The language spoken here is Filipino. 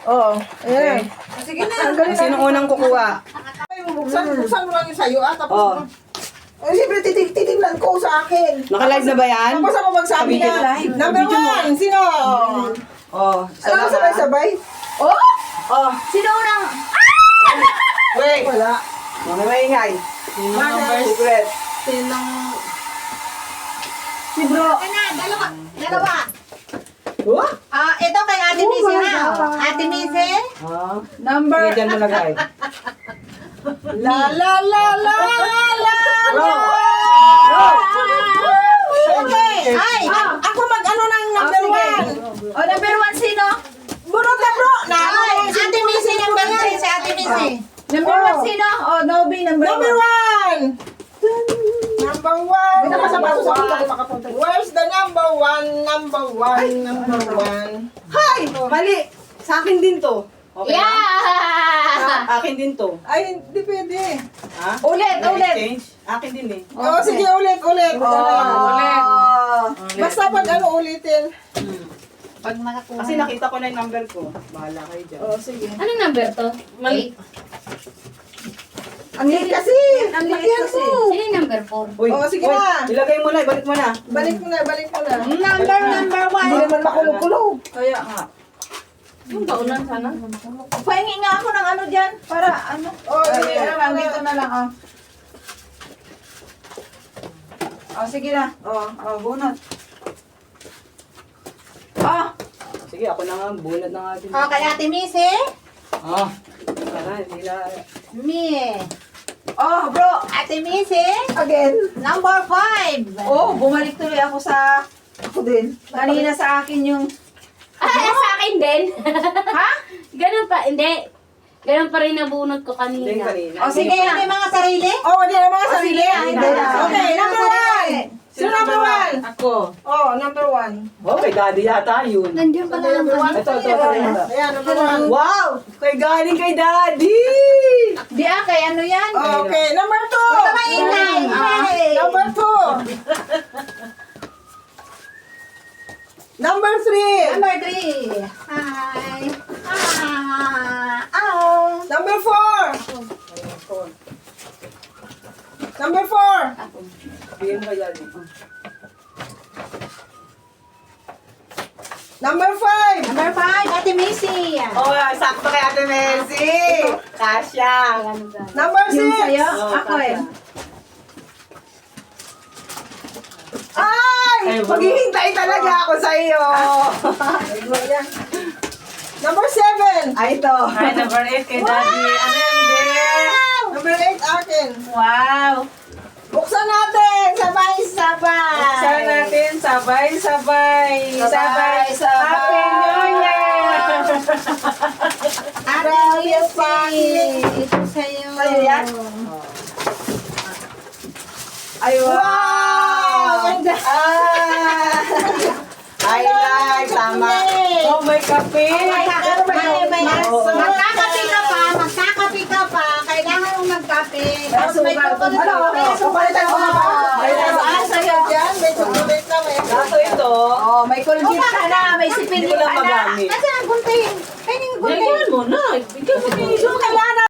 Oo. Ayan. Sige na. Sino unang kukuha? Buksan mo lang yung sayo tapos Oh. siyempre titignan ko sa akin. Naka-live na ba yan? Tapos ako magsabi Video na. live. Number Video mo. 1, sino? Oh, Alam mo sabay-sabay? Oh! Oh, Sino unang? wait. Wala. Mga maingay. Bakit? Secret. Si bro. Dalawa. Oh? Ito kay Ate Missy na. Ate Missy. Ah. Number. Sige, dyan mo lagay. La la la la la Bro. la. Bro. Okay. Ay! Ako mag-ano ng number sige. 1. Number 1 sino? Bunot na bro. Ay, Ate Missy number 3 si Ate Missy. Number 1 sino? Nobi number 1. Number 1. Number 1. Where's the number 1? Number 1. Number 1. Hi! Mali! Sa akin din to. Okay na? Yeah! Akin din to. Ay, hindi pwede. Ha? Ulit, ulit. Exchange? Akin din eh. Oo, sige, ulit. Ulit. Basta pag ano ulitin. Pag makakuha. Kasi nakita ko na yung number ko. Bahala kayo dyan. Oo, sige. Anong number to? Mali. Ang liit kasi. Ang liit Lagyan kasi. mo. Sino yung number 4? Uy, Oo, sige uy, na. ilagay mo na, ibalik mo na. Balik mo na. Number 1. Hindi naman makulog-kulog. Kaya nga. Yung paulan sana. Pahingi nga ako ng ano dyan. Para ano. Oo, sige. Ano lang, dito na lang. Sige na. Bunot. Sige, ako na nga, bunod na nga din. Kay Ate Missy. Ah, sana, hindi na. Me. Bro, Ate Missy. Again. Number 5. Bumalik tuloy ako sa... Ako din. Kanina sa akin yung... Sa akin din. Ha? Ganun pa, hindi. Ganun pa rin nabunot ko Hindi kanina. kanina. Sige, hindi mga sarili. Oh, hindi na mga sarili. sige, hindi na. Okay, number 1. Sino number 1? Ako. Oh, number 1. Oh, kay daddy yata yun. Nandiyan pala ang Ito. Ayan, number 1. Wow! Kay galing kay daddy! Di kay ano yan? Okay, number 2. Huwag ka maingay. Hey. Number 2. Number 3. Number 3. Hi. Number 4. Number 4. Bigyan mo kay daddy. Number 5. Number 5, Ate Missy. Oh, sakto kay Ate Mercy! Kasya! Number 6. Yung sa'yo? Oh, Ako eh. Ay! Maghihintay talaga ako sa iyo. Number 7. Ay, ito. Ay, number 8 kay Daddy. Ano yun, din? Number 8 akin. Wow! Buksan natin. Sabay-sabay. Buksan natin, sabay-sabay. Sabay-sabay. Happy New Year! Ate Missy. Ito sa'yo. Sa'yo yan? Ay, wow! Wow! I like, tama. Oh, may kape! Magkakape ka pa. Kailangan mong magkape. Tapos may chocolate Ano? Kapalitan ko na ba? May Saan sa'yo dyan? May chocolate na may. Kaso ito, may colgate ka na. May sipin Hindi ko lang ka na. magamit. Nasaan ang gunting? Kaya yung gunting. Bigyan mo na. Bigyan mo na. Kailangan